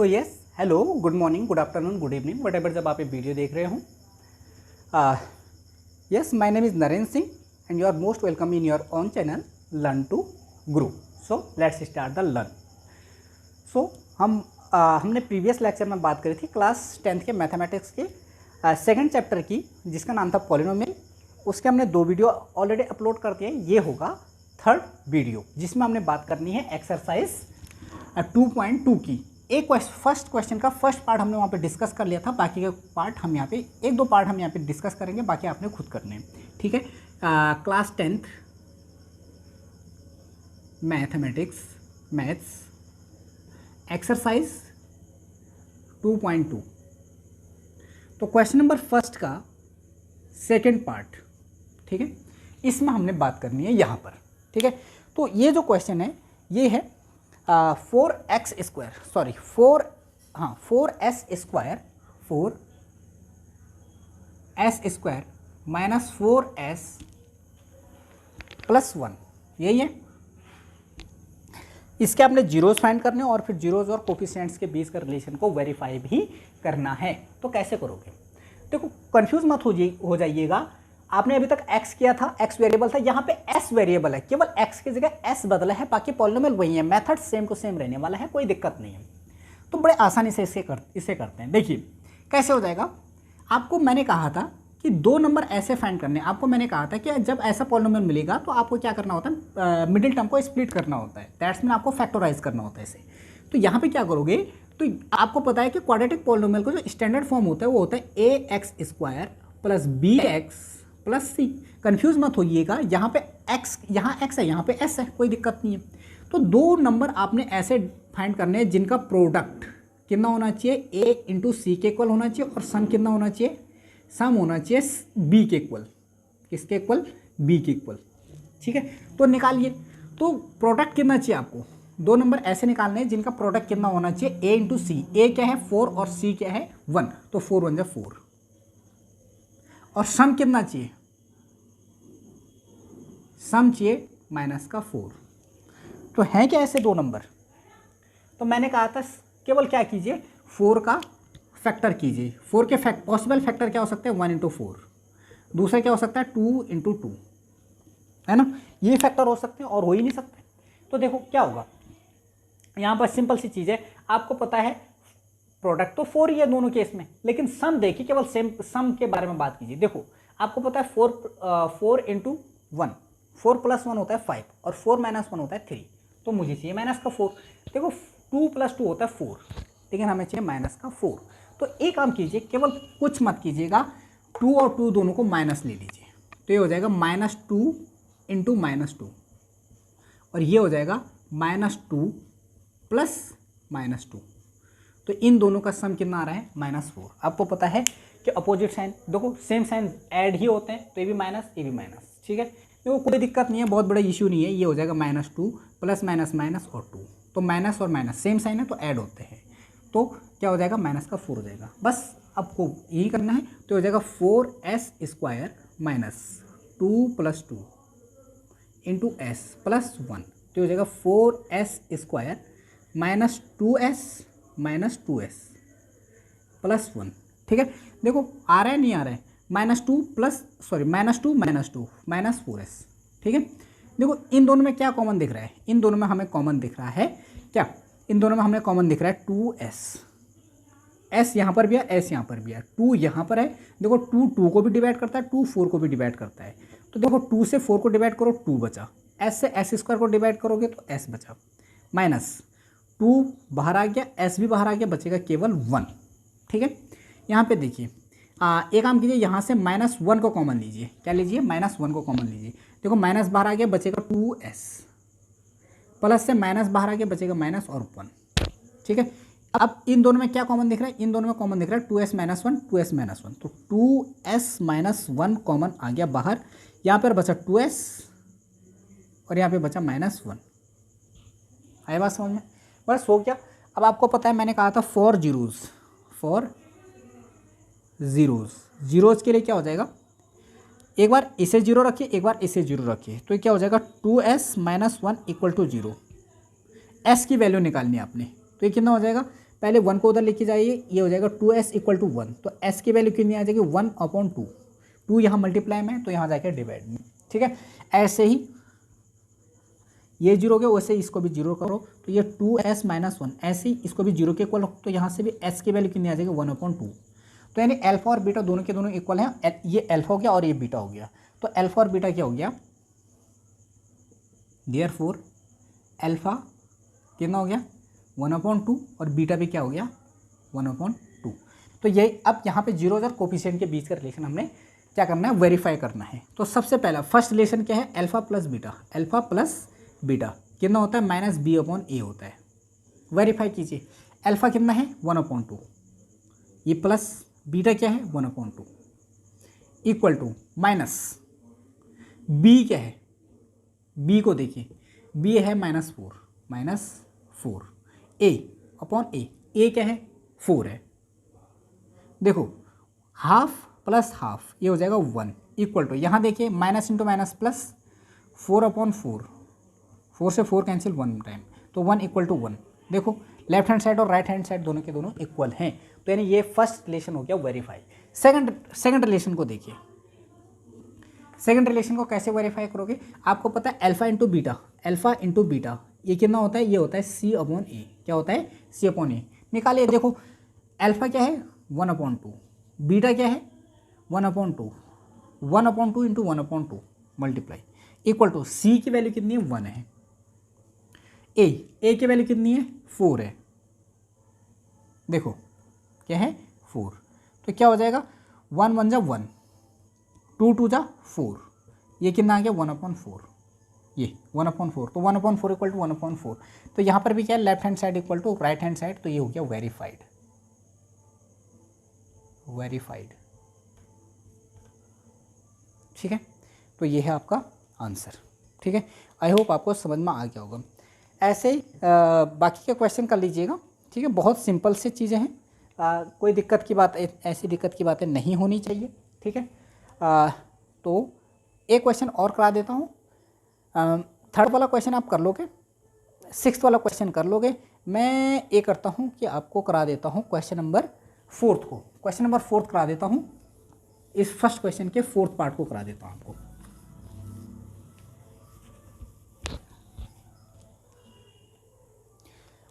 तो yes, hello, good morning, good afternoon, good evening, whatever जब आप ये वीडियो देख रहे हो। Yes, my name is Narendra Singh and you are most welcome in your own channel learn to grow. So let's start the learn. So हमने previous lecture में बात करी थी क्लास 10th के मैथमेटिक्स के सेकंड चैप्टर की, जिसका नाम था पॉलिनोमियल। उसके हमने 2 वीडियो ऑलरेडी अपलोड कर दिए। ये होगा थर्ड वीडियो जिसमें हमने बात करनी है एक्सरसाइज 2.2 की। फर्स्ट क्वेश्चन का फर्स्ट पार्ट हमने वहाँ पे डिस्कस कर लिया था। बाकी का पार्ट हम यहाँ पे 1-2 पार्ट हम यहाँ पे डिस्कस करेंगे, बाकी आपने खुद करने हैं, ठीक है। Class 10th maths exercise 2.2। तो क्वेश्चन नंबर फर्स्ट का सेकेंड पार्ट, ठीक है, इसमें हमने बात करनी है यहाँ पर, ठीक है। तो ये जो क्वेश्चन है ये है 4s square minus 4s plus 1, यही है। इसके आपने जीरोस फाइंड करने और फिर जीरोस और कोफिशिएंट्स के बीच का रिलेशन को वेरीफाई भी करना है। तो कैसे करोगे? देखो, कंफ्यूज मत हो जाइएगा। आपने अभी तक x किया था, x वेरिएबल था, यहाँ पे s वेरिएबल है, केवल x की जगह s बदला है, बाकी पॉलिनोमियल वही है, मेथड सेम को सेम रहने वाला है, कोई दिक्कत नहीं है। तो बड़े आसानी से इसे करते हैं। देखिए कैसे हो जाएगा। आपको मैंने कहा था कि 2 नंबर ऐसे फाइंड करने। आपको मैंने कहा था कि जब ऐसा पॉलिनोमियल मिलेगा तो आपको क्या करना होता है, मिडिल टर्म को स्प्लिट करना होता है, दैट्स मीन आपको फैक्टराइज करना होता है इसे। तो यहाँ पे क्या करोगे, तो आपको पता है कि क्वाड्रेटिक पॉलिनोमियल का जो स्टैंडर्ड फॉर्म होता है वो होता है ax square plus bx plus C. Confuse मत होइएगा, यहाँ पे x, यहाँ x है, यहाँ पे s है, कोई दिक्कत नहीं है। तो 2 नंबर आपने ऐसे फाइंड करने हैं जिनका प्रोडक्ट कितना होना चाहिए, a इंटू सी के इक्वल होना चाहिए, और सम कितना होना चाहिए, सम होना चाहिए b के इक्वल। किसके इक्वल? b के इक्वल, ठीक है। तो निकालिए। तो प्रोडक्ट कितना चाहिए आपको, 2 नंबर ऐसे निकालने हैं जिनका प्रोडक्ट कितना होना चाहिए, a इंटू सी। a क्या है 4 और c क्या है 1, तो 4 1 जा 4। और सम कितना चाहिए, सम चाहिए माइनस का 4। तो है क्या ऐसे 2 नंबर? तो मैंने कहा था केवल क्या कीजिए, 4 का फैक्टर कीजिए। 4 के पॉसिबल फैक्टर क्या हो सकते हैं, 1 इंटू 4। दूसरा क्या हो सकता है, 2 इंटू 2, है ना। ये फैक्टर हो सकते हैं और हो ही नहीं सकते। तो देखो क्या होगा, यहाँ पर सिंपल सी चीज़ है। आपको पता है प्रोडक्ट तो 4 ही है दोनों केस में, लेकिन सम देखिए, केवल सम के बारे में बात कीजिए। देखो आपको पता है 4 इंटू 1, 4 प्लस 1 होता है 5, और 4 माइनस 1 होता है 3। तो मुझे चाहिए माइनस का 4। देखो 2 प्लस 2 होता है 4, लेकिन हमें चाहिए माइनस का 4। तो एक काम कीजिए, केवल कुछ मत कीजिएगा, 2 और 2 दोनों को माइनस ले लीजिए। तो ये हो जाएगा -2 इंटू -2, और ये हो जाएगा -2 प्लस -2। तो इन दोनों का सम कितना आ रहा है, -4। आपको पता है कि अपोजिट साइन, देखो सेम साइन ऐड ही होते हैं, तो ये भी माइनस, ये भी माइनस, ठीक है। देखो कोई दिक्कत नहीं है, बहुत बड़ा इशू नहीं है। ये हो जाएगा -2 प्लस माइनस माइनस और 2, तो माइनस और माइनस सेम साइन है तो ऐड होते हैं। तो क्या हो जाएगा, माइनस का 4 हो जाएगा। बस आपको यही करना है। तो हो जाएगा 4s square minus 2 plus 2 into s plus 1। तो हो जाएगा 4s square minus 2s minus 2s plus 1, ठीक है। देखो आ रहा है नहीं आ रहा है, -2 माइनस 4s, ठीक है। देखो इन दोनों में क्या कॉमन दिख रहा है, इन दोनों में हमें कॉमन दिख रहा है क्या, इन दोनों में हमें कॉमन दिख रहा है 2s। s यहाँ पर भी है, s यहाँ पर भी है, 2 यहाँ पर है। देखो 2 को भी डिवाइड करता है, 2 4 को भी डिवाइड करता है। तो देखो 2 से 4 को डिवाइड करो, 2 बचा। s से s स्क्वायर को डिवाइड करोगे तो s बचा, माइनस 2 बाहर आ गया, s भी बाहर आ गया, बचेगा केवल 1, ठीक है। यहाँ पे देखिए, एक काम कीजिए, यहाँ से -1 को कॉमन लीजिए। क्या लीजिए, -1 को कॉमन लीजिए। देखो माइनस बाहर आ गया, बचेगा 2s, प्लस से माइनस बाहर आ गया, बचेगा माइनस और 1, ठीक है। अब इन दोनों में क्या कॉमन दिख रहा है, इन दोनों में कॉमन दिख रहा है 2s माइनस 1, 2s माइनस 1। तो 2s माइनस 1 कॉमन आ गया बाहर। यहाँ पर बचा 2s और यहाँ पे बचा -1। आया बात समझ में? बस हो गया। अब आपको पता है मैंने कहा था 4 जीरोज़ के लिए क्या हो जाएगा, एक बार इसे 0 रखिए, एक बार इसे 0 रखिए। तो ये क्या हो जाएगा, 2s minus 1 equal to 0। s की वैल्यू निकालनी है आपने, तो ये कितना हो जाएगा, पहले 1 को उधर लेके जाइए, ये हो जाएगा 2s इक्वल टू 1। तो s की वैल्यू कितनी आ जाएगी 1/2। 2 यहाँ मल्टीप्लाई में है तो यहाँ जाके डिवाइड में, ठीक है। ऐसे ही ये 0 के वैसे इसको भी 0 करो तो ये 2s माइनस 1, ऐसे ही इसको भी 0 के इक्वल तो यहाँ से भी s की वैल्यू कितनी आ जाएगी 1/2। तो यानी अल्फा और बीटा दोनों के दोनों इक्वल हैं। ये अल्फा हो गया और ये बीटा हो गया, तो अल्फा और बीटा क्या हो गया, देयरफॉर अल्फा कितना हो गया 1/2 और बीटा भी क्या हो गया 1/2। तो ये अब यहाँ पे जीरोज और कोफिशिएंट के बीच का रिलेशन हमने क्या करना है, वेरीफाई करना है। तो सबसे पहला फर्स्ट रिलेशन क्या है, alpha plus beta. Alpha plus beta कितना होता है -b/a होता है। वेरीफाई कीजिए, अल्फा कितना है 1/2, ये प्लस बीटा क्या है 1/2 इक्वल टू माइनस बी क्या है, बी को देखिए, बी है -4 a/a क्या है 4 है। देखो हाफ प्लस हाफ ये हो जाएगा 1 इक्वल टू, यहाँ देखिए माइनस इंटू माइनस प्लस 4/4, 4 से 4 कैंसिल 1 टाइम, तो 1 इक्वल टू 1। देखो लेफ्ट हैंड साइड और राइट हैंड साइड दोनों के दोनों इक्वल हैं, तो यानी ये फर्स्ट रिलेशन हो गया वेरीफाई। सेकंड रिलेशन को देखिए, सेकंड रिलेशन को कैसे वेरीफाई करोगे, आपको पता है अल्फा इंटू बीटा ये कितना होता है, ये होता है c/a। क्या होता है c/a, निकालिए। देखो अल्फा क्या है 1/2, बीटा क्या है 1/2, 1/2 into 1/2 multiply equal to c की वैल्यू कितनी है 1 है, a की वैल्यू कितनी है 4 है। देखो क्या है 4, तो क्या हो जाएगा 1 1 जा 1, 2 2 जा 4, ये कितना आ गया 1/4, ये 1/4, तो 1/4 इक्वल टू 1/4। तो यहाँ पर भी क्या है left hand side equal to right hand side, तो ये हो गया वेरीफाइड। ठीक है, तो ये है आपका आंसर। ठीक है, आई होप आपको समझ में आ गया होगा। ऐसे ही बाकी के क्वेश्चन कर लीजिएगा। ठीक है, बहुत सिंपल से चीज़ें हैं, कोई दिक्कत की बात, ऐसी दिक्कत की बातें नहीं होनी चाहिए। ठीक है, तो एक क्वेश्चन और करा देता हूँ। थर्ड वाला क्वेश्चन आप कर लोगे, सिक्स्थ वाला क्वेश्चन कर लोगे। मैं ये करता हूँ कि आपको करा देता हूँ क्वेश्चन नंबर 4 को, क्वेश्चन नंबर 4 करा देता हूँ। इस फर्स्ट क्वेश्चन के 4th पार्ट को करा देता हूँ आपको।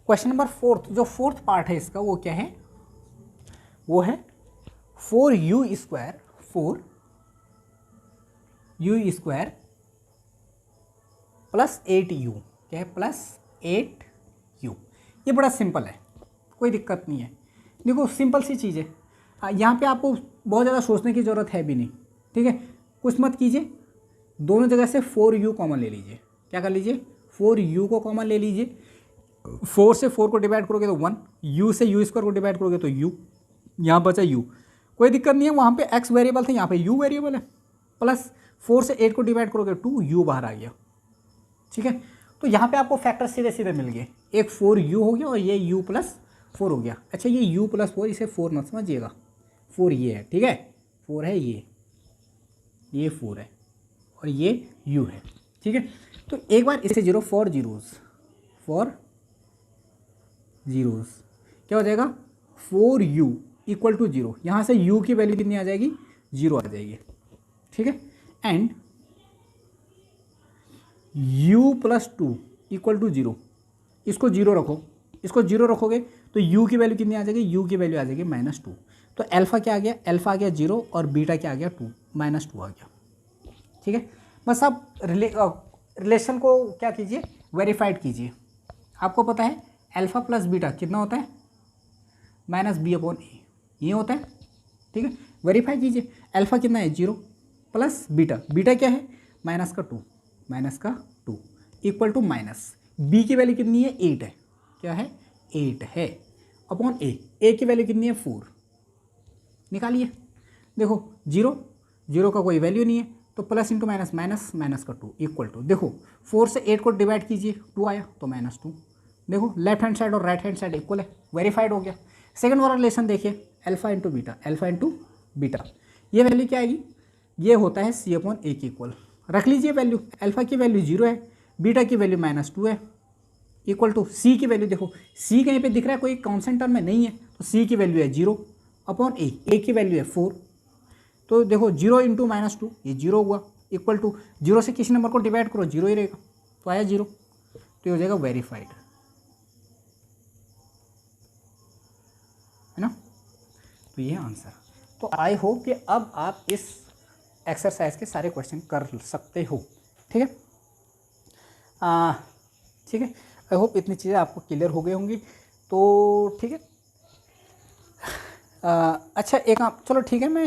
क्वेश्चन नंबर 4, जो 4th पार्ट है इसका वो क्या है, वो है 4u² प्लस 8u। क्या है प्लस 8u। ये बड़ा सिंपल है, कोई दिक्कत नहीं है। देखो सिंपल सी चीज़ है, यहाँ पे आपको बहुत ज़्यादा सोचने की ज़रूरत है भी नहीं। ठीक है, कुछ मत कीजिए, दोनों जगह से 4u कॉमन ले लीजिए। क्या कर लीजिए 4u को कॉमन ले लीजिए। 4 से 4 को डिवाइड करोगे तो 1, u से u² को डिवाइड करोगे तो u, यहाँ बचा u, कोई दिक्कत नहीं है। वहाँ पे x वेरिएबल थे, यहाँ पे u वेरिएबल है। प्लस 4 से 8 को डिवाइड करोगे 2, u बाहर आ गया। ठीक है, तो यहाँ पे आपको फैक्टर सीधे सीधे मिल गए, एक 4u हो गया और ये u प्लस 4 हो गया। अच्छा ये u प्लस 4, इसे 4 मत समझिएगा, 4 ये है। ठीक है, 4 है ये 4 है और ये u है। ठीक है, तो एक बार इसे 0 4 जीरोस क्या हो जाएगा 4u इक्वल टू 0। यहाँ से u की वैल्यू कितनी आ जाएगी 0 आ जाएगी। ठीक है, and u plus 2 equal to 0, इसको 0 रखो, इसको 0 रखोगे तो u की वैल्यू कितनी आ जाएगी, u की वैल्यू आ जाएगी -2। तो अल्फा क्या आ गया, अल्फा आ गया 0 और बीटा क्या आ गया 2, -2 आ गया। ठीक है, बस आप रिलेशन को क्या कीजिए वेरीफाइड कीजिए। आपको पता है अल्फा प्लस बीटा कितना होता है -b/a, ये होता है। ठीक है, वेरीफाई कीजिए। अल्फा कितना है 0 प्लस बीटा क्या है -2 इक्वल टू माइनस b की वैल्यू कितनी है 8 है। क्या है 8 है अपॉन a की वैल्यू कितनी है 4, निकालिए। देखो 0 का कोई वैल्यू नहीं है, तो प्लस इंटू माइनस माइनस का 2 इक्वल टू, देखो 4 से 8 को डिवाइड कीजिए 2 आया तो -2। देखो लेफ्ट हैंड साइड और राइट हैंड साइड इक्वल है, वेरीफाइड हो गया। सेकंड वाला रिलेशन देखिए, अल्फा इंटू बीटा, ये वैल्यू क्या आएगी, ये होता है c/a के इक्वल। रख लीजिए वैल्यू, अल्फा की वैल्यू 0 है, बीटा की वैल्यू -2 है। इक्वल टू सी की वैल्यू देखो, सी कहीं पे दिख रहा है, कोई कांस्टेंट टर्म में नहीं है, तो सी की वैल्यू है 0 अपॉन ए की वैल्यू है 4, तो देखो 0 इंटू -2 ये 0 हुआ, इक्वल टू 0 से किसी नंबर को डिवाइड करो 0 ही रहेगा, तो आया 0, तो ये हो जाएगा वेरीफाइड, है ना। तो ये आंसर। तो आई होप कि अब आप इस एक्सरसाइज के सारे क्वेश्चन कर सकते हो, ठीक है। ठीक है, आई होप इतनी चीज़ें आपको क्लियर हो गई होंगी, तो ठीक है। अच्छा एक आप, चलो ठीक है, मैं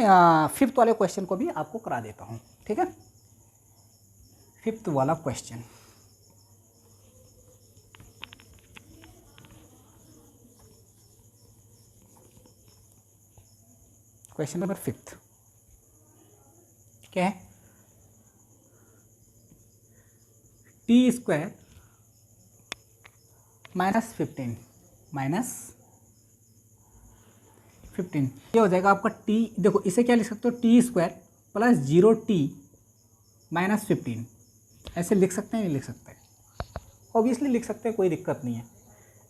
5th वाले क्वेश्चन को भी आपको करा देता हूँ, ठीक है। 5th वाला क्वेश्चन, क्वेश्चन नंबर 5th क्या है, टी स्क्वायर -15 ये हो जाएगा आपका टी, देखो इसे क्या लिख सकते हो, टी स्क्वायर प्लस 0t -15, ऐसे लिख सकते हैं, नहीं लिख सकते, ऑब्वियसली लिख सकते हैं, कोई दिक्कत नहीं है,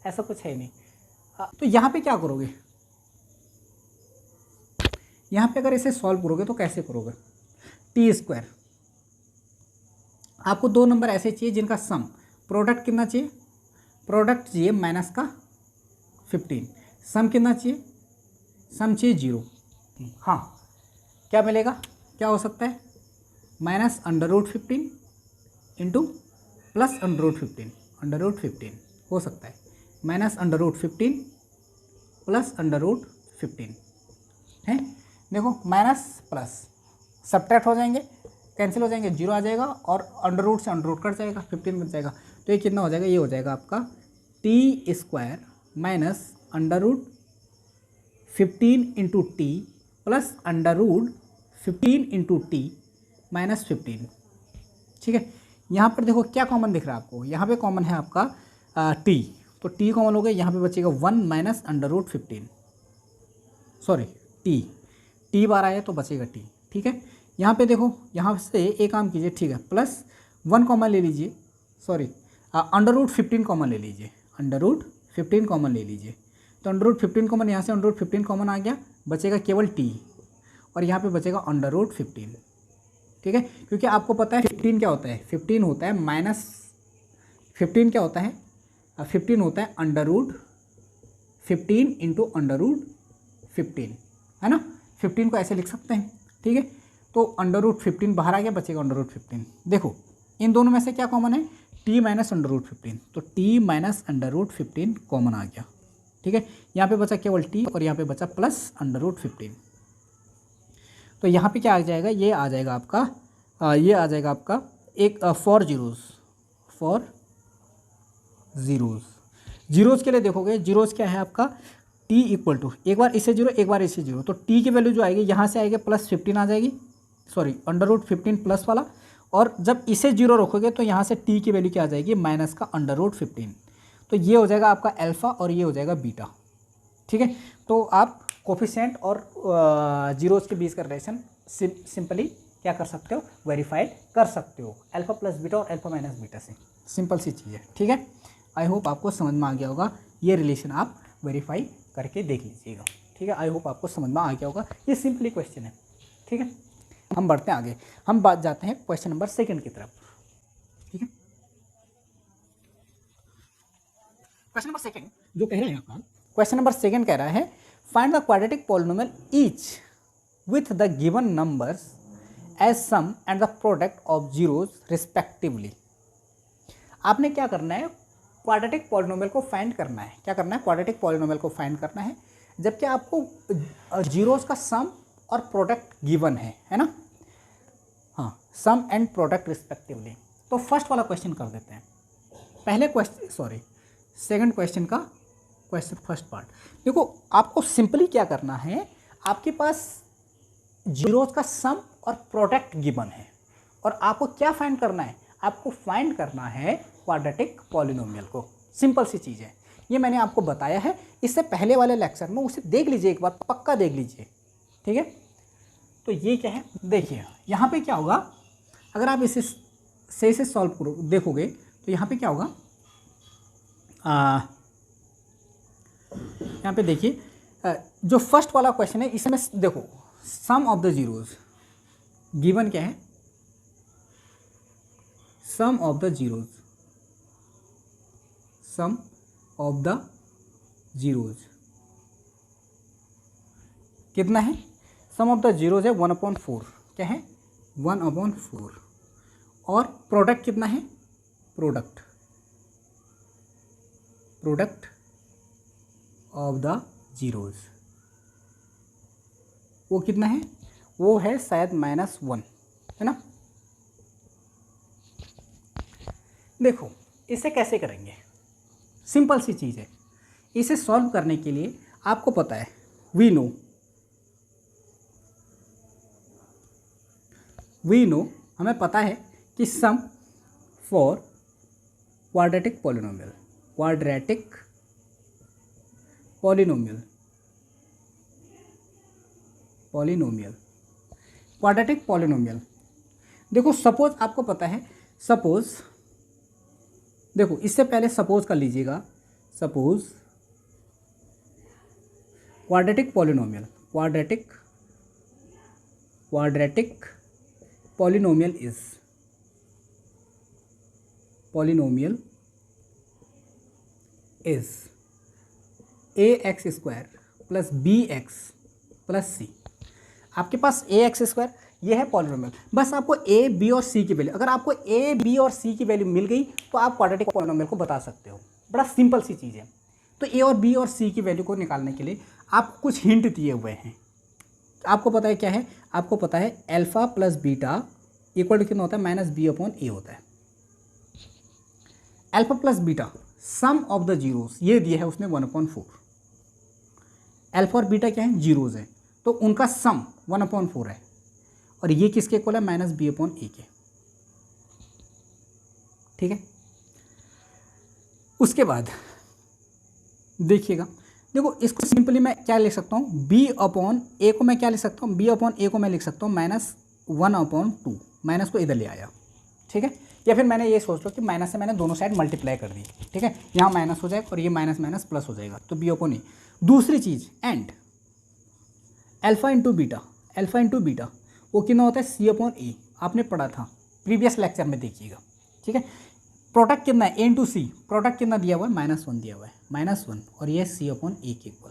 ऐसा कुछ है नहीं। तो यहाँ पे क्या करोगे, यहाँ पे अगर इसे सॉल्व करोगे तो कैसे करोगे, टी स्क्वायर, आपको दो नंबर ऐसे चाहिए जिनका सम, प्रोडक्ट कितना चाहिए, प्रोडक्ट चाहिए -15, सम कितना चाहिए, सम चाहिए 0, हाँ क्या मिलेगा, क्या हो सकता है, -√15 इंटू +√15, √15 हो सकता है, -√15 +√15 है, देखो माइनस प्लस सब्ट्रैक्ट हो जाएंगे, कैंसिल हो जाएंगे, 0 आ जाएगा और अंडर से अंडर कट जाएगा, 15 बच जाएगा, तो ये कितना हो जाएगा, ये हो जाएगा आपका T square -√15 into T plus √15 into T -15, ठीक है। यहाँ पर देखो क्या कॉमन दिख रहा है आपको, यहाँ पे कॉमन है आपका टी, तो टी कॉमन हो गया, यहाँ पे बचेगा 1 -√15, सॉरी टी बार आया तो बचेगा टी, ठीक है। यहाँ पे देखो, यहाँ से एक काम कीजिए, ठीक है, +1 कॉमन ले लीजिए, सॉरी √15 कॉमन ले लीजिए, √15 कॉमन ले लीजिए, तो √15 कॉमन, यहाँ से √15 कॉमन आ गया, बचेगा केवल टी, और यहाँ पे बचेगा √15, ठीक है, क्योंकि आपको पता है 15 क्या होता है, 15 होता है -15 क्या होता है, 15 होता है √15 इंटू √15, है ना, 15 को ऐसे लिख सकते हैं, ठीक है। तो √15 बाहर आ गया, बचेगा √15, देखो इन दोनों में से क्या कॉमन है, t माइनस √15, तो t माइनस √15 कॉमन आ गया, ठीक है। यहाँ पे बचा केवल t और यहाँ पे बचा प्लस √15, तो यहाँ पे क्या आ जाएगा, ये आ जाएगा आपका ये आ जाएगा आपका एक 4 जीरोज़ के लिए देखोगे, जीरोज़ क्या है आपका, t इक्वल टू, एक बार इसे 0 एक बार इसे 0, तो t की वैल्यू जो आएगी यहाँ से आएगी +15 आ जाएगी, सॉरी √15 प्लस वाला, और जब इसे 0 रखोगे तो यहाँ से t की वैल्यू क्या आ जाएगी, माइनस का √15, तो ये हो जाएगा आपका अल्फ़ा और ये हो जाएगा बीटा, ठीक है। तो आप कोफिशिएंट और जीरोज़ के बीच का रिलेशन सिंपली क्या कर सकते हो, वेरीफाइड कर सकते हो, अल्फ़ा प्लस बीटा और अल्फ़ा माइनस बीटा से, सिंपल सी चीज़ है, ठीक है। आई होप आपको समझ में आ गया होगा, ये रिलेशन आप वेरीफाई करके देख लीजिएगा, ठीक है। आई होप आपको समझ में आ गया होगा, ये सिंपली क्वेश्चन है, ठीक है। हम बढ़ते हैं आगे, हम बात जाते हैं क्वेश्चन नंबर 2 की तरफ, ठीक है। क्वेश्चन नंबर 2 जो कह रहा है आपका, क्वेश्चन नंबर 2 कह रहा है, find the quadratic polynomial each with the given numbers as sum and the product of zeros respectively. आपने क्या करना है, क्वाड्रेटिक पॉलिनोमियल को फाइंड करना है, क्या करना है, क्वाड्रेटिक पॉलिनोमियल को फाइंड करना है, जबकि आपको जीरोज का सम और प्रोडक्ट गिवन है ना, हाँ, सम एंड प्रोडक्ट रिस्पेक्टिवली। तो फर्स्ट वाला क्वेश्चन कर देते हैं, पहले क्वेश्चन, सॉरी सेकंड क्वेश्चन का क्वेश्चन फर्स्ट पार्ट। देखो आपको सिंपली क्या करना है, आपके पास जीरोज का सम और प्रोडक्ट गिवन है, और आपको क्या फाइंड करना है, आपको फाइंड करना है क्वाड्रेटिक पॉलिनोमियल को, सिंपल सी चीज़ है, ये मैंने आपको बताया है इससे पहले वाले लेक्चर में, उसे देख लीजिए एक बार, पक्का देख लीजिए, ठीक है। तो ये क्या है, देखिए यहाँ पे क्या होगा, अगर आप इसे सॉल्व करो देखोगे तो यहाँ पे क्या होगा, यहाँ पे देखिए जो फर्स्ट वाला क्वेश्चन है इसमें देखो sum of the zeros given क्या है, sum of the zeros, sum of the zeros कितना है, सम ऑफ द जीरोज है 1/4, क्या है 1/4, और प्रोडक्ट कितना है, प्रोडक्ट ऑफ द जीरोज वो कितना है, वो है शायद -1, है ना। देखो इसे कैसे करेंगे, सिंपल सी चीज़ है। इसे सॉल्व करने के लिए आपको पता है वी नो हमें पता है कि sum for quadratic polynomial, quadratic polynomial देखो सपोज आपको पता है, सपोज देखो इससे पहले सपोज कर लीजिएगा, suppose quadratic polynomial is ax² + bx + c। आपके पास ax² ये है पॉलिनोमियल, बस आपको a, b और c की वैल्यू, अगर आपको a, b और c की वैल्यू मिल गई तो आप क्वाड्रेटिक पॉलिनोमियल को बता सकते हो। बड़ा सिंपल सी चीज़ है। तो a और b और c की वैल्यू को निकालने के लिए आपको कुछ हिंट दिए हुए हैं। आपको पता है क्या है, आपको पता है alpha plus beta equal to कितना होता है, -b/a होता है। Alpha plus beta sum of the zeros ये दिया है उसने 1/4। अल्फा और बीटा क्या है, जीरोस है, तो उनका सम 1/4 है, और ये किसके इक्वल है, -b/a के। ठीक है, उसके बाद देखिएगा, देखो इसको सिंपली मैं क्या लिख सकता हूँ, b/a को मैं क्या लिख सकता हूँ, b/a को मैं लिख सकता हूँ -1/2, माइनस को इधर ले आया। ठीक है, या फिर मैंने ये सोच लो कि माइनस से मैंने दोनों साइड मल्टीप्लाई कर दी। ठीक है, यहाँ माइनस हो जाएगा और ये माइनस माइनस प्लस हो जाएगा, तो b/a। दूसरी चीज़ एंड अल्फा इंटू बीटा वो कितना होता है, c/a। आपने पढ़ा था प्रीवियस लेक्चर में, देखिएगा। ठीक है, प्रोडक्ट कितना है, a इंटू सी, प्रोडक्ट कितना दिया हुआ है, -1 दिया हुआ है, -1, और ये c/a के इक्वल।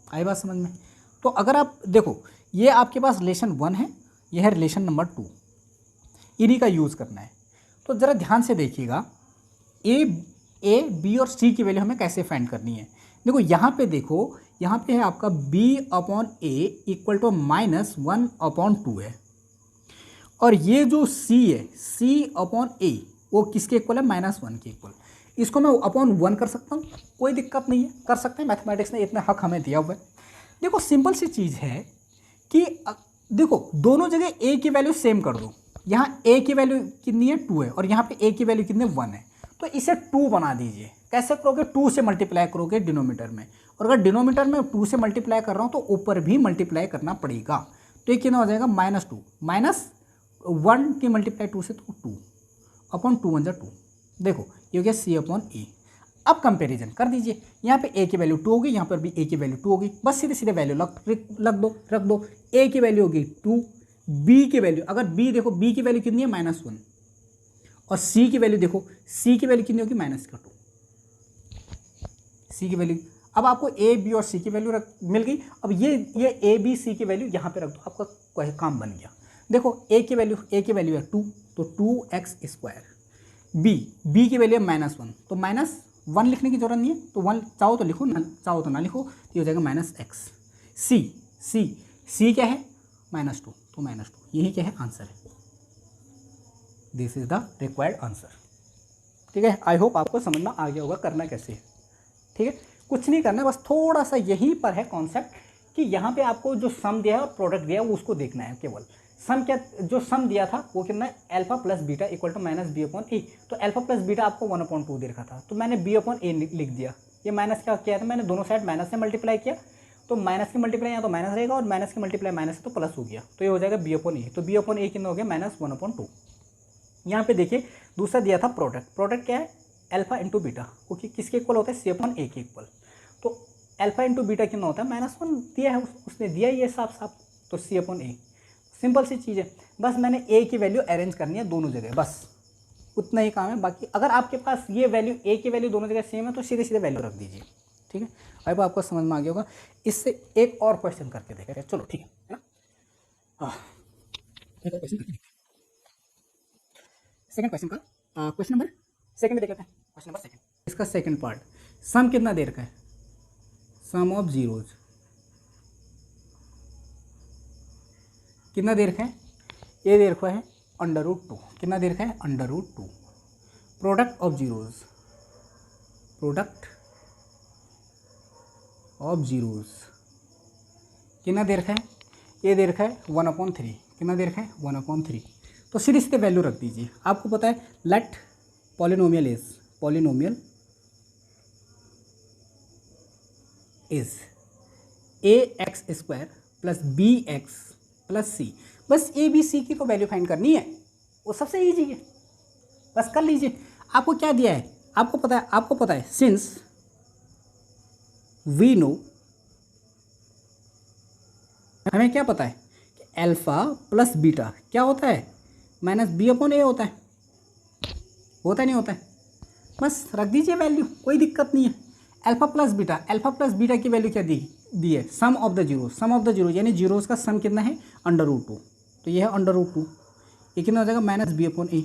आई बात समझ में। तो अगर आप देखो ये आपके पास रिलेशन 1 है, यह है रिलेशन नंबर 2, इन्हीं का यूज़ करना है। तो ज़रा ध्यान से देखिएगा, a, b और c की वैल्यू हमें कैसे फाइंड करनी है। देखो यहाँ पे देखो, यहाँ पे है आपका b/a इक्वल टू -1/2 है, और ये जो c है, c/a वो किसके इक्वल है, -1 के इक्वल। इसको मैं /1 कर सकता हूँ, कोई दिक्कत नहीं है, कर सकते हैं, मैथमेटिक्स ने इतना हक हमें दिया हुआ है। देखो सिंपल सी चीज़ है कि देखो दोनों जगह a की वैल्यू सेम कर दो। यहाँ a की वैल्यू कितनी है, 2 है, और यहाँ पे a की वैल्यू कितनी है, 1 है, तो इसे 2 बना दीजिए। कैसे करोगे, 2 से मल्टीप्लाई करोगे डिनोमीटर में, और अगर डिनोमीटर में 2 से मल्टीप्लाई कर रहा हूँ तो ऊपर भी मल्टीप्लाई करना पड़ेगा। तो ये कितना हो जाएगा, -2, -1 की मल्टीप्लाई 2 से, तो 2/2 = 2। देखो ये हो गया c/a। अब कंपैरिजन कर दीजिए, यहाँ पे a की वैल्यू 2 होगी, यहाँ पर भी a की वैल्यू 2 होगी, बस सीधे सीधे वैल्यू रख दो। a की वैल्यू होगी 2, b की वैल्यू, अगर b देखो, b की वैल्यू कितनी है, -1, और c की वैल्यू देखो, c की वैल्यू कितनी होगी, -2, c की वैल्यू। अब आपको a, b और c की वैल्यू मिल गई। अब ये a, b, c की वैल्यू यहाँ पे रख दो, आपका काम बन गया। देखो a की वैल्यू है 2, तो 2x²। b की वैल्यू है -1, तो -1 लिखने की जरूरत नहीं है, तो 1 चाहो तो लिखो, चाहो तो ना लिखो, तो ये हो जाएगा -x। c क्या है, -2, तो -2, यही क्या है, आंसर है। This is the required answer. ठीक है, आई होप आपको समझ में आ गया होगा करना कैसे है। ठीक है, कुछ नहीं करना है, बस थोड़ा सा यहीं पर है कॉन्सेप्ट कि यहाँ पे आपको जो सम दिया है और प्रोडक्ट दिया है वो उसको देखना है केवल। सम क्या, जो सम दिया था वो कितना है, alpha plus beta equal to -b/a। तो अल्फा प्लस बीटा आपको 1/2 दे रखा था, तो मैंने b/a लिख दिया। ये माइनस का किया था मैंने, दोनों साइड माइनस से मल्टीप्लाई किया, तो माइनस की मल्टीप्लाई यहाँ तो माइनस रहेगा, और माइनस की मल्टीप्लाई माइनस से तो प्लस हो गया, तो ये हो जाएगा b/a। तो b/a कितना हो गया, -1/2। यहाँ पे देखिए दूसरा दिया था प्रोडक्ट क्या है, अल्फा इंटू बीटा, ओके, किसके इक्वल होता है, सी अपॉन ए के इक्वल। तो अल्फा इंटू बीटा कितना होता है, -1 दिया है, उसने दिया ये साफ साफ, तो सी अपॉन ए। सिंपल सी चीज़ है, बस मैंने ए की वैल्यू अरेंज करनी है दोनों जगह, बस उतना ही काम है। बाकी अगर आपके पास ये वैल्यू ए की वैल्यू दोनों जगह सेम है तो सीधे सीधे वैल्यू रख दीजिए, ठीक है। अब आपको समझ में आ गया होगा। इससे एक और क्वेश्चन करके देखें, चलो ठीक है ना। हाँ, एक और क्वेश्चन करके देखते हैं। सेकंड क्वेश्चन का क्वेश्चन नंबर सेकंड देख लेते हैं। क्वेश्चन नंबर सेकंड, इसका सेकंड पार्ट, सम कितना देर का है, सम ऑफ जीरोज कितना देर का है, ये देर का है √2, कितना देर का है, √2। Product of zeros, product of zeros कितना देर का है, ये देर का है 1/3, कितना देर का है 1/3। तो सीधे सीधे वैल्यू रख दीजिए। आपको पता है let polynomial is ax² + bx + c। बस ए बी सी की तो वैल्यू फाइंड करनी है, वो सबसे ईजी है, बस कर लीजिए। आपको क्या दिया है, आपको पता है सिंस वी नो, हमें क्या पता है कि अल्फा प्लस बीटा क्या होता है, -b/a होता है, नहीं होता है, बस रख दीजिए वैल्यू, कोई दिक्कत नहीं है। अल्फा प्लस बीटा की वैल्यू क्या दी है, सम ऑफ द जीरो यानी जीरोस का सम कितना है, √2, तो ये है √2, ये कितना हो जाएगा, -b/a।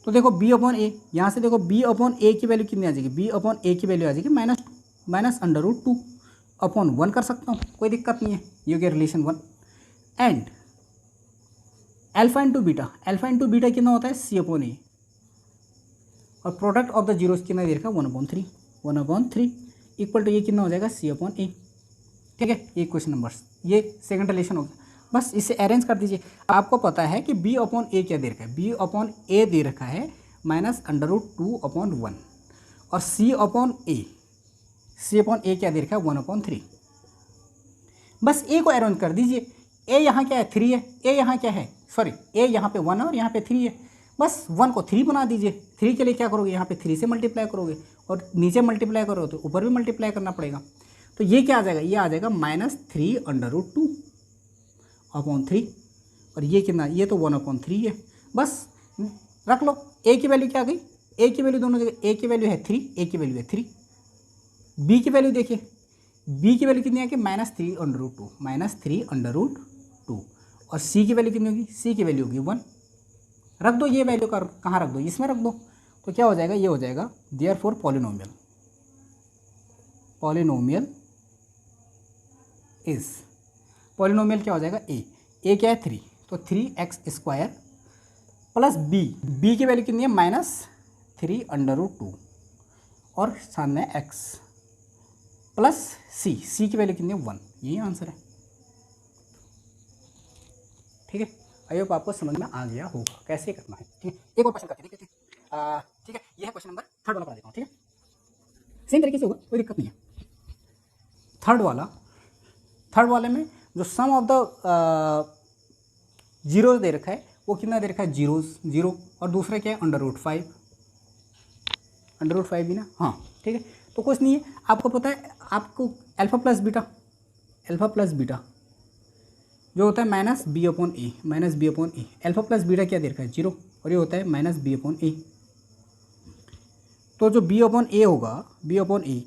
तो देखो b/a, यहाँ से देखो b/a की वैल्यू कितनी आ जाएगी, b/a की वैल्यू आ जाएगी -√2/1 कर सकता हूँ, कोई दिक्कत नहीं है, ये हो गया relation 1। And alpha into beta कितना होता है, c/a, और प्रोडक्ट ऑफ द जीरोस कितना दे रखा है, 1/3 इक्वल टू ये कितना हो जाएगा, c/a, ठीक है। ये क्वेश्चन नंबर, ये सेकंड रिलेशन हो गया, बस इसे अरेंज कर दीजिए। आपको पता है कि b/a क्या दे रखा है, b/a दे रखा है -√2/1, और c/a क्या दे रखा है, 1/3। बस a को अरेंज कर दीजिए। a यहाँ क्या है, 3 है, a यहाँ क्या है, सॉरी a यहाँ पे 1 है और यहाँ पे 3 है, बस 1 को 3 बना दीजिए। 3 के लिए क्या करोगे, यहाँ पे 3 से मल्टीप्लाई करोगे, और नीचे मल्टीप्लाई करोगे तो ऊपर भी मल्टीप्लाई करना पड़ेगा। तो ये क्या आ जाएगा, ये आ जाएगा -3/√2/3, और ये कितना, ये तो 1/3 है, बस रख लो। a की वैल्यू क्या आ गई, a की वैल्यू दोनों जगह, a की वैल्यू है 3, a की वैल्यू है 3। b की वैल्यू देखिए, b की वैल्यू कितनी है कि -3/√2, और c की वैल्यू कितनी होगी, c की वैल्यू होगी 1। रख दो ये वैल्यू कहाँ रख दो, इसमें रख दो, तो क्या हो जाएगा, ये हो जाएगा देयरफॉर पॉलिनोमियल इज, पॉलिनोमियल क्या हो जाएगा, a क्या है 3, तो 3x² प्लस b की वैल्यू कितनी है -3/√2, और सामने x प्लस c की वैल्यू कितनी है 1, यही आंसर है, ठीक है। आई होप आपको समझ में आ गया होगा कैसे करना है, ठीक है। एक और क्वेश्चन करके देखते हैं, ठीक है। ये है क्वेश्चन नंबर थर्ड वाला, करा देता हूँ, ठीक है। सेम तरीके से होगा, कोई दिक्कत नहीं है। थर्ड वाले में जो सम ऑफ द जीरोज दे रखा है वो कितना दे रखा है, 0, और दूसरा क्या है, √5 भी ना, हाँ ठीक है। तो कुछ नहीं है, आपको पता है, आपको अल्फा प्लस बीटा जो होता है -b/a, अल्फा प्लस बीटा क्या दे रखा है, 0, और ये होता है -b/a। तो जो b/a होगा,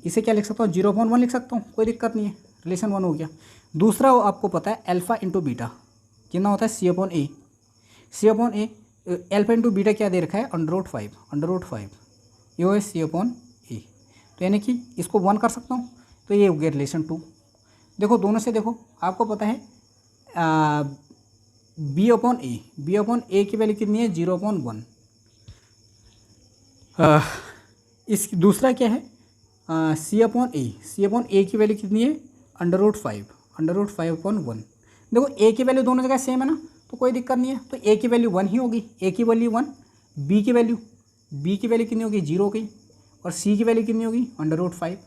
इसे क्या लिख सकता हूँ, 0/1 लिख सकता हूँ, कोई दिक्कत नहीं है, रिलेशन 1 हो गया। दूसरा आपको पता है अल्फा इंटू बीटा कितना होता है, c/a, अल्फा इंटू बीटा क्या दे रखा है, √5, ये है c/a, तो यानी कि इसको 1 कर सकता हूँ, तो ये हो गया रिलेशन 2। देखो दोनों से देखो, आपको पता है b/a की वैल्यू कितनी है, 0/1। इस दूसरा क्या है, c/a की वैल्यू कितनी है, √5/1। देखो a की वैल्यू दोनों जगह सेम है ना, तो कोई दिक्कत नहीं है, तो a की वैल्यू 1 ही होगी, a की वैल्यू 1, b की वैल्यू कितनी होगी, 0 हो गई, और c की वैल्यू कितनी होगी, √5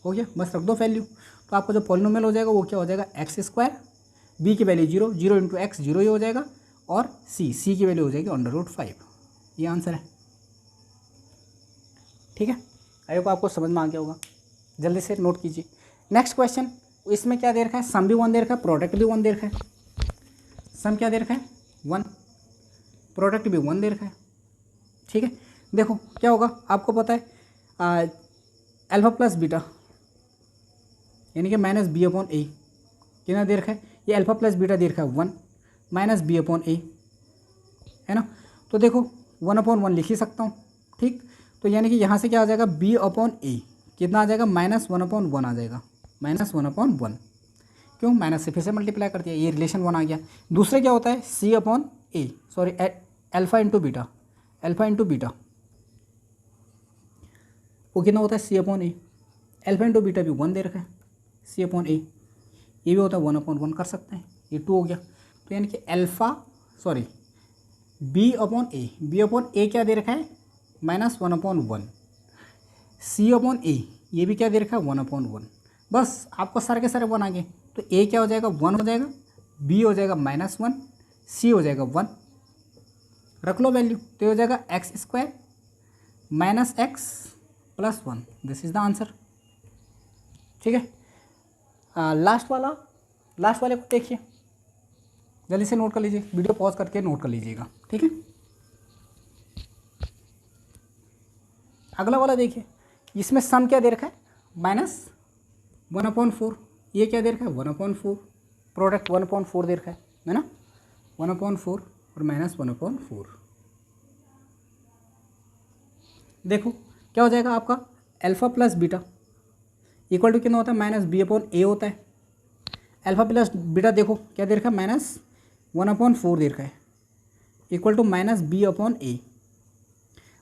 हो गया, बस रख दो वैल्यू। तो आपको जो पॉलिनोमियल हो जाएगा वो क्या हो जाएगा, x², b की वैल्यू 0 इंटू x 0 ही हो जाएगा, और c की वैल्यू हो जाएगी √5, ये आंसर है, ठीक है, आई होप आपको समझ में आ गया होगा। जल्दी से नोट कीजिए। नेक्स्ट क्वेश्चन, इसमें क्या दे रखा है, सम भी 1 दे रखा है, प्रोडक्ट भी 1 दे रखा है। सम क्या दे रखा है 1, प्रोडक्ट भी 1 दे रखा है। ठीक है, देखो क्या होगा, आपको पता है अल्फा प्लस बीटा यानी कि माइनस बी अपॉन ए कितना दे रखा है, ये अल्फा प्लस बीटा दे रखा है 1 माइनस बी अपॉन ए, है ना। तो देखो 1 अपॉन 1 लिख ही सकता हूँ, ठीक। तो यानी कि यहाँ से क्या आ जाएगा, बी अपॉन ए कितना आ जाएगा, माइनस 1 अपॉन 1 आ जाएगा, माइनस 1 अपॉन 1। क्यों, माइनस से फिर से मल्टीप्लाई कर दिया, ये रिलेशन 1 आ गया। दूसरे क्या होता है, C upon A, sorry alpha into beta, alpha into beta वो कितना होता है, C upon A. Alpha into beta भी 1 दे रखा है, सी अपॉन ए, ये भी होता है 1 अपॉन 1 कर सकते हैं, ये 2 हो गया। तो यानी कि बी अपॉन ए, बी अपॉन ए क्या दे रखा है, माइनस 1 अपॉन 1, सी अपॉन ए ये भी क्या दे रखा है 1 अपॉन 1। बस आपको सारे के सारे 1 आ गए, तो ए क्या हो जाएगा 1 हो जाएगा, बी हो जाएगा माइनस 1, सी हो जाएगा 1, रख लो वैल्यू, तो ये हो जाएगा x square minus x plus 1, this is the answer. ठीक है, लास्ट वाले को देखिए, जल्दी से नोट कर लीजिए, वीडियो पॉज करके नोट कर लीजिएगा, ठीक है। अगला वाला देखिए, इसमें सम क्या दे रखा है, माइनस 1/4, ये क्या दे रखा है 1/4, प्रोडक्ट 1/4 दे रखा है ना, 1/4 और माइनस 1/4। देखो क्या हो जाएगा आपका, alpha plus beta equal to कितना होता है, माइनस बी अपॉन ए होता है। अल्फा प्लस बीटा देखो क्या दे रखा है, माइनस 1/4 दे रखा है, equal to minus b upon a.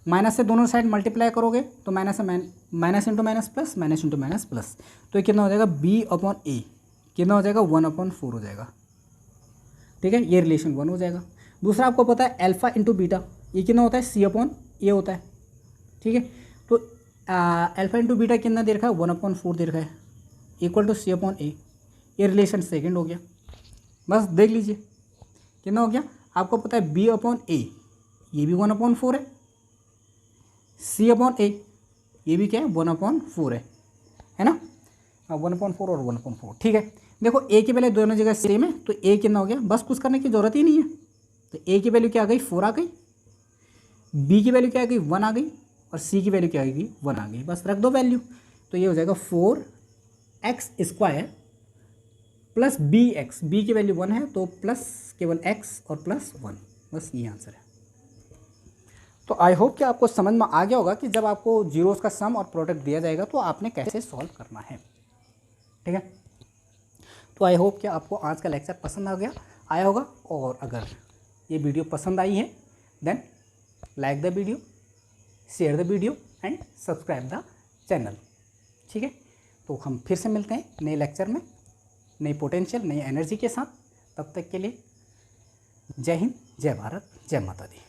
Minus से दोनों साइड मल्टीप्लाई करोगे तो माइनस से minus into minus plus, minus into minus plus, तो ये कितना हो जाएगा, बी अपॉन ए कितना हो जाएगा 1/4 हो जाएगा। ठीक है, ये रिलेशन 1 हो जाएगा। दूसरा आपको पता है अल्फा इंटू बीटा ये कितना होता है, सी अपॉन ए होता है। ठीक है, तो अल्फा इंटू बीटा कितना दे रखा है 1/4 दे रखा है, इक्वल टू सी अपॉन ए, ये रिलेशन सेकेंड हो गया। बस देख लीजिए कितना हो गया, आपको पता है बी अपॉन ए ये भी 1/4 है, सी अपॉन ए ये भी क्या है 1/4 है ना, 1/4 और 1/4। ठीक है, देखो ए की वैल्यू दोनों जगह सेम है, तो ए कितना हो गया, बस कुछ करने की जरूरत ही नहीं है। तो ए की वैल्यू क्या आ गई 4 आ गई, बी की वैल्यू क्या आ गई 1 आ गई, और सी की वैल्यू क्या आ गई 1 आ गई, बस रख दो वैल्यू। तो ये हो जाएगा 4x² plus b x, b की वैल्यू 1 है तो प्लस केवल x और प्लस 1, बस ये आंसर है। तो आई होप कि आपको समझ में आ गया होगा कि जब आपको जीरोस का सम और प्रोडक्ट दिया जाएगा तो आपने कैसे सॉल्व करना है। ठीक है, तो आई होप कि आपको आज का लेक्चर पसंद आया होगा, और अगर ये वीडियो पसंद आई है then like the video, share the video and subscribe the channel. ठीक है, तो हम फिर से मिलते हैं नए लेक्चर में, नई पोटेंशियल, नई एनर्जी के साथ। तब तक के लिए जय हिंद, जय भारत, जय माता दी।